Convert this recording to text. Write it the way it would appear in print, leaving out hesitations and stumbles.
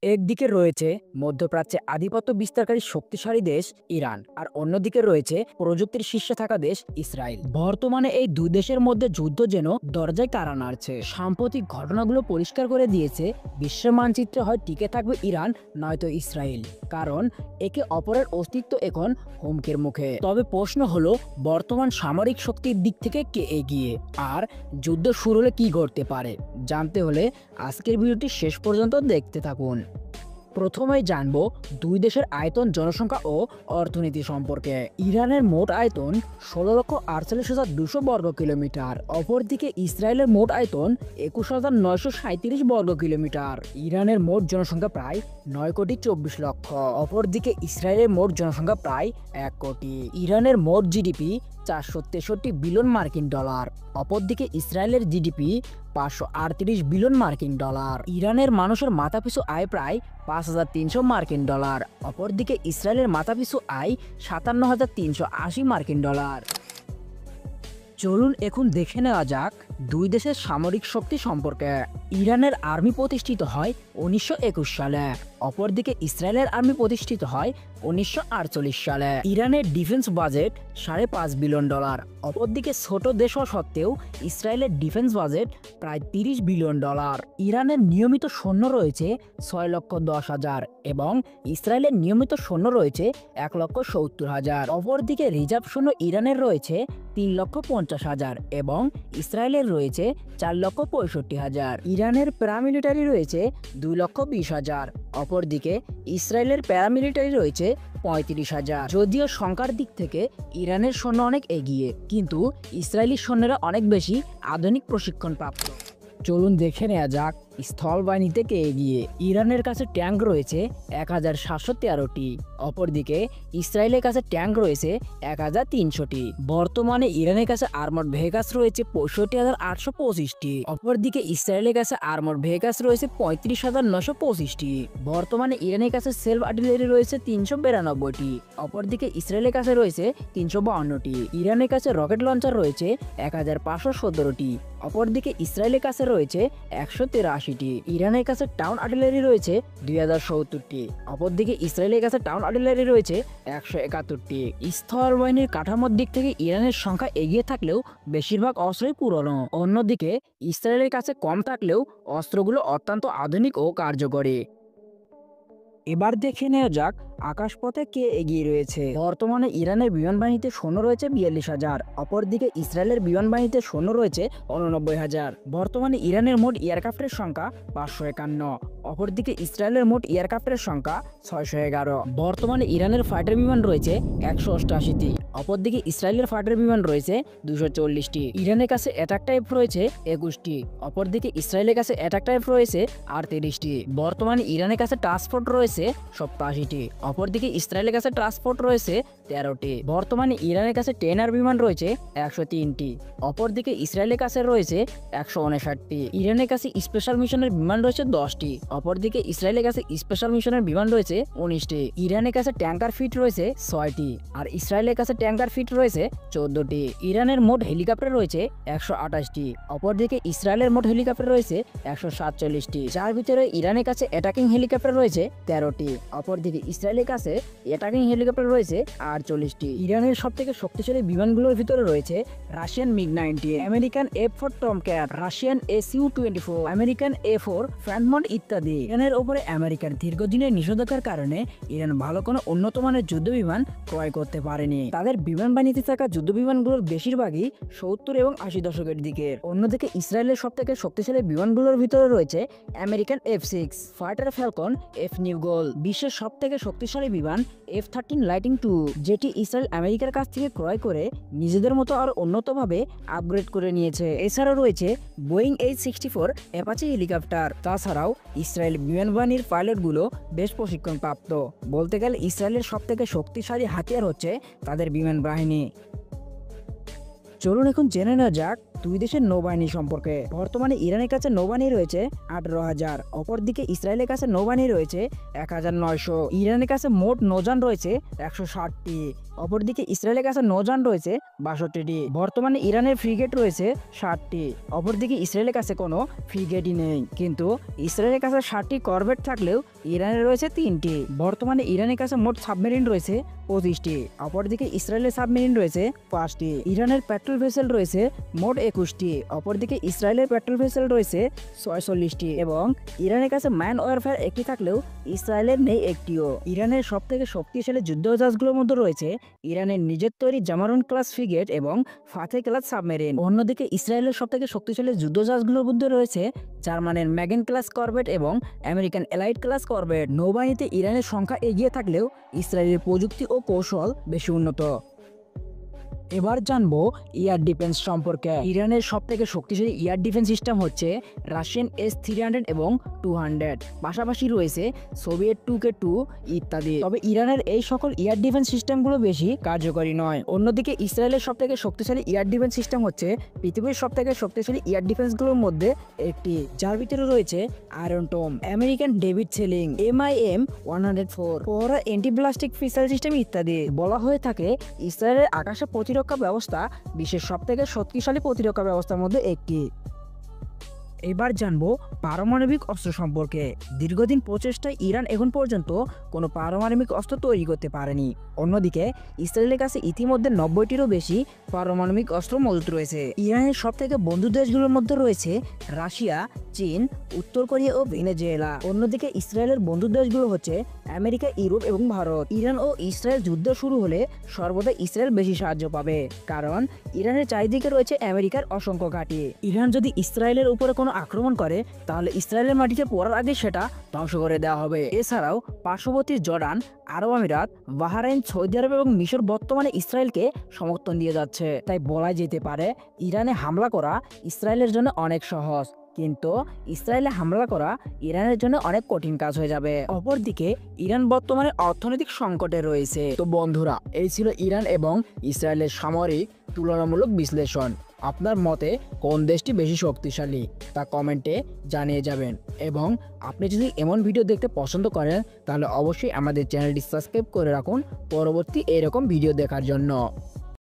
একদিকে রয়েছে মধ্যপ্রাচ্যে আধিপত্য বিস্তারকারী শক্তিশালী দেশ ইরান, আর অন্যদিকে রয়েছে প্রযুক্তির শীর্ষে থাকা দেশ ইসরায়েল। বর্তমানে এই দুই দেশের মধ্যে যুদ্ধ যেন দরজায় কারা নাড়ছে। সাম্প্রতিক ঘটনাগুলো পরিষ্কার করে দিয়েছে বিশ্ব মানচিত্রে হয় টিকে থাকবে ইরান, নয়তো ইসরায়েল, কারণ একে অপরের অস্তিত্ব এখন হুমকির মুখে। তবে প্রশ্ন হলো, বর্তমান সামরিক শক্তির দিক থেকে কে এগিয়ে, আর যুদ্ধ শুরু হলে কি ঘটতে পারে? জানতে হলে আজকের ভিডিওটি শেষ পর্যন্ত দেখতে থাকুন। প্রথমেই জানবো দুই দেশের আয়তন, জনসংখ্যা ও অর্থনীতি সম্পর্কে। ইরানের মোট আয়তন 16,48,200 বর্গ কিলোমিটার, অপরদিকে ইসরায়েলের মোট আয়তন 21,937 বর্গ কিলোমিটার। ইরানের মোট জনসংখ্যা প্রায় 9,24,00,000, অপরদিকে ইসরায়েলের মোট জনসংখ্যা প্রায় 1 কোটি। ইরানের মোট জিডিপি 463 বিলিয়ন মার্কিন ডলার, অপরদিকে ইসরায়েলের জিডিপি 538 বিলিয়ন মার্কিন ডলার। ইরানের মানুষের মাথাপিছু আয় প্রায় 5,300 মার্কিন ডলার, অপরদিকে ইসরায়েলের মাথাপিছু আয় 57,380 মার্কিন ডলার। চলুন এখন দেখে নেওয়া যাক দুই দেশের সামরিক শক্তি সম্পর্কে। ইরানের আর্মি প্রতিষ্ঠিত হয় 1921 সালে, অপরদিকে ইসরায়েলের আর্মি প্রতিষ্ঠিত হয় 1948 সালে। ইরানের ডিফেন্স বাজেট 5.5 বিলিয়ন ডলার, অপরদিকে ছোট দেশ হওয়া সত্ত্বেও ইসরায়েলের ডিফেন্স বাজেট প্রায় 30 বিলিয়ন ডলার। ইরানের নিয়মিত সৈন্য রয়েছে 6,10,000 এবং ইসরায়েলের নিয়মিত সৈন্য রয়েছে 1,70,000। অপরদিকে রিজার্ভ সৈন্য ইরানের রয়েছে 3,50,000 এবং ইসরায়েলের রয়েছে 4,65,000। ইরানের প্যারামিলিটারি রয়েছে 2,20,000, অপরদিকে ইসরায়েলের প্যারামিলিটারি রয়েছে 35,000। যদিও সংখ্যার দিক থেকে ইরানের সৈন্য অনেক এগিয়ে, কিন্তু ইসরায়েলি সৈন্যরা অনেক বেশি আধুনিক প্রশিক্ষণপ্রাপ্ত। চলুন দেখে নেওয়া যাক স্থল বাহিনীতে কে এগিয়ে। ইরানের কাছে ট্যাঙ্ক রয়েছে 1,713টি, অপরদিকে ইসরায়েলের কাছে ট্যাঙ্ক রয়েছে 1,300টি। বর্তমানে ইরানের কাছে আর্মড ভেহিকলস রয়েছে 65,825টি, অপরদিকে ইসরায়েলের কাছে আর্মড ভেহিকলস রয়েছে 35,925টি। বর্তমানে ইরানের কাছে সেলফ আর্টিলারি রয়েছে 392টি, অপরদিকে ইসরায়েলের কাছে রয়েছে 352টি। ইরানের কাছে রকেট লঞ্চার রয়েছে 1,517টি, অপরদিকে ইসরায়েলের কাছে রয়েছে 183টি। ইরানের কাছে টাউন আর্টিলারি রয়েছে 2,070টি, অপরদিকে ইসরায়েলের কাছে টাউন আর্টিলারি রয়েছে 171টি। স্থল বাহিনীর কাঠামোর দিক থেকে ইরানের সংখ্যা এগিয়ে থাকলেও বেশিরভাগ অস্ত্রই পুরনো, অন্যদিকে ইসরায়েলের কাছে কম থাকলেও অস্ত্রগুলো অত্যন্ত আধুনিক ও কার্যকরী। এবার দেখে নেওয়া যাক আকাশপথে কে এগিয়ে রয়েছে। বর্তমানে ইরানের বিমান বাহিনীতে সৈন্য রয়েছে 42,000, অপরদিকে ইসরায়েলের বিমান বাহিনীতে সৈন্য রয়েছে 89,000। বর্তমানে ইরানের মোট এয়ারক্রাফটের সংখ্যা 551, অপরদিকে ইসরায়েলের মোট এয়ারক্রাফটের সংখ্যা 611। বর্তমানে ইরানের ফাইটার বিমান রয়েছে 188টি, অপরদিকে ইসরায়েলের ফাইটার বিমান রয়েছে 240টি। ইরানের কাছে অ্যাটাক টাইপ রয়েছে 21টি, অপরদিকে ইসরায়েলের কাছে অ্যাটাক টাইপ রয়েছে 38টি। বর্তমানে ইরানের কাছে ট্রান্সপোর্ট রয়েছে 87টি, অপরদিকে ইসরায়েলের কাছে ট্রান্সপোর্ট রয়েছে 13টি। বর্তমানে ইরানের কাছে টেনার বিমান রয়েছে 103টি, অপরদিকে ইসরায়েলের কাছে রয়েছে 159টি। ইরানের কাছে স্পেশাল মিশনের বিমান রয়েছে 10টি, অপরদিকে ইসরায়েলের কাছে স্পেশাল মিশনের বিমান রয়েছে 19টি। ইরানের কাছে ট্যাঙ্কার ফিট রয়েছে 6টি, আর ইসরায়েলের কাছে ট্যাঙ্কার ফিট রয়েছে 14টি। ইরানের মোট হেলিকপ্টার রয়েছে 128টি, অপরদিকে ইসরায়েলের মোট হেলিকপ্টার রয়েছে 147টি, যার ভিতরে ইরানের কাছে অ্যাটাকিং হেলিকপ্টার রয়েছে 13টি, অপরদিকে ইসরায়েলের কাছে অ্যাটাকিং হেলিকপ্টার রয়েছে 48টি। ইরানের সবথেকে শক্তিশালী বিমানগুলোর ভিতরে রয়েছে রাশিয়ান মিগ-19, American F4 Tomcat, Russian Su-24, American A4 ফ্যান্টমন্ট ইত্যাদি। ইরানের ওপরে আমেরিকার দীর্ঘদিনের নিষেধাজ্ঞার কারণে ইরান ভালো কোনো উন্নত মানের যুদ্ধ বিমান ক্রয় করতে পারেনি। তাদের বিমান বাহিনীতে থাকা যুদ্ধ বিমানগুলোর বেশিরভাগই 70 এবং 80 দশকের দিকের। অন্যদিকে ইসরায়েলের সবথেকে শক্তিশালী বিমানগুলোর ভিতরে রয়েছে American F6 fighter, Falcon, F নিউগল। বিশ্বের সবথেকে শক্তিশালী বিমান F-13 লাইটিং II, যেটি ইসরায়েল আমেরিকার কাছ থেকে ক্রয় করে নিজেদের মতো আরো উন্নতভাবে আপগ্রেড করে নিয়েছে। এছাড়াও রয়েছে বোয়িং H-64 অ্যাপাচি হেলিকপ্টার। তাছাড়াও ইসরায়েল বিমান বাহিনীর পাইলটগুলো বেশ প্রশিক্ষণপ্রাপ্ত। বলতে গেলে ইসরায়েলের সবথেকে শক্তিশালী হাতিয়ার হচ্ছে তাদের বিমান বাহিনী। চলুন এখন জেনে নেওয়া যাক দুই দেশের নৌবাহিনী সম্পর্কে। বর্তমানে ইরানের কাছে নৌবাহিনী রয়েছে 18,000, অপরদিকে ইসরায়েলের কাছে নৌবাহিনী রয়েছে 1,900। ইরানের কাছে মোট নৌযান রয়েছে 160টি, অপরদিকে ইসরায়েলের কাছে নৌযান রয়েছে 62টি। বর্তমানে ইরানের ফ্রিগেট রয়েছে 60টি, অপরদিকে ইসরায়েলের কাছে কোনো ফ্রিগেটই নেই। কিন্তু ইসরায়েলের কাছে 60টি করভেট থাকলেও ইরানের রয়েছে 3টি। বর্তমানে ইরানের কাছে মোট সাবমেরিন রয়েছে 25টি, অপরদিকে ইসরায়েলের সাবমেরিন রয়েছে 5টি। ইরানের পেট্রোল ভেসেল রয়েছে মোট 21টি, অপরদিকে ইসরায়েলের পেট্রোল ভেসেল রয়েছে 46টি এবং ইরানের কাছে ম্যান ওয়ারফেয়ার একটি থাকলেও ইসরায়েলের নেই একটিও। ইরানের সবথেকে শক্তিশালী যুদ্ধজাহাজগুলোর মধ্যে রয়েছে ইরানের নিজের তৈরি জামারুন ক্লাস ফ্রিগেট এবং ফাতে ক্লাস সাবমেরিন। অন্যদিকে ইসরায়েলের সবথেকে শক্তিশালী যুদ্ধজাহাজগুলোর মধ্যে রয়েছে জার্মানের ম্যাগেন ক্লাস করভেট এবং আমেরিকান এলাইট ক্লাস করভেট। নৌবাহিনীতে ইরানের সংখ্যা এগিয়ে থাকলেও ইসরায়েলের প্রযুক্তি ও কৌশল বেশি উন্নত। এবার জানবো এয়ার ডিফেন্স সম্পর্কে। ইরানের সবথেকে শক্তিশালী এয়ার ডিফেন্স সিস্টেম হচ্ছে রাশিয়ান S-300 এবং 200, পাশাপাশি রয়েছে সোভিয়েত 2K2 ইত্যাদি। তবে ইরানের এই সকল এয়ার ডিফেন্স সিস্টেমগুলো বেশি কার্যকরী নয়। অন্যদিকে ইসরায়েলের সবথেকে শক্তিশালী এয়ার ডিফেন্স সিস্টেম হচ্ছে পৃথিবীর সবথেকে শক্তিশালী এয়ার ডিফেন্সগুলোর মধ্যে একটি, যার ভিতরে রয়েছে Iron Dome, American David Sling, MIM-104, পোহরা অ্যান্টি ব্লাস্টিক মিসাইল সিস্টেম ইত্যাদি। বলা হয়ে থাকে ইসরায়েলের আকাশে প্রতিরক্ষা ব্যবস্থা বিশ্বের সবথেকে শক্তিশালী প্রতিরক্ষা ব্যবস্থার মধ্যে একটি। এবার জানবো পারমাণবিক অস্ত্র সম্পর্কে। দীর্ঘদিন প্রচেষ্টায় ইরান এখন পর্যন্ত কোনো পারমাণবিক অস্ত্র তৈরি করতে পারেনি। অন্যদিকে ইসরায়েলের কাছে ইতিমধ্যে 90টিরও বেশি পারমাণবিক অস্ত্র মজুত রয়েছে। ইরানের সবথেকে বন্ধু দেশগুলোর মধ্যে রয়েছে রাশিয়া, চীন, উত্তর কোরিয়া ও ভেনেজুয়েলা। অন্যদিকে ইসরায়েলের বন্ধু দেশগুলো হচ্ছে আমেরিকা, ইউরোপ এবং ভারত। ইরান ও ইসরায়েল যুদ্ধ শুরু হলে সর্বদা ইসরায়েল বেশি সাহায্য পাবে, কারণ ইরানের চারিদিকে রয়েছে আমেরিকার অসংখ্য ঘাঁটি। ইরান যদি ইসরায়েলের উপরে কোনো আক্রমণ করে তাহলে ইসরায়েলের মাটিতে পড়ার আগে সেটা ধ্বংস করে দেওয়া হবে। এছাড়াও পার্শ্ববর্তী জর্ডান, আরব আমিরাত, বাহরাইন, সৌদি আরব এবং মিশর বর্তমানে ইসরায়েলকে সমর্থন দিয়ে যাচ্ছে। তাই বলা যেতে পারে ইরানে হামলা করা ইসরায়েলের জন্য অনেক সহজ, কিন্তু ইসরায়েলে হামলা করা ইরানের জন্য অনেক কঠিন কাজ হয়ে যাবে। অপরদিকে ইরান বর্তমানে অর্থনৈতিক সংকটে রয়েছে। তো বন্ধুরা, এই ছিল ইরান এবং ইসরায়েলের সামরিক তুলনামূলক বিশ্লেষণ। আপনার মতে কোন দেশটি বেশি শক্তিশালী তা কমেন্টে জানিয়ে যাবেন, এবং আপনি যদি এমন ভিডিও দেখতে পছন্দ করেন তাহলে অবশ্যই আমাদের চ্যানেলটি সাবস্ক্রাইব করে রাখুন পরবর্তী এরকম ভিডিও দেখার জন্য।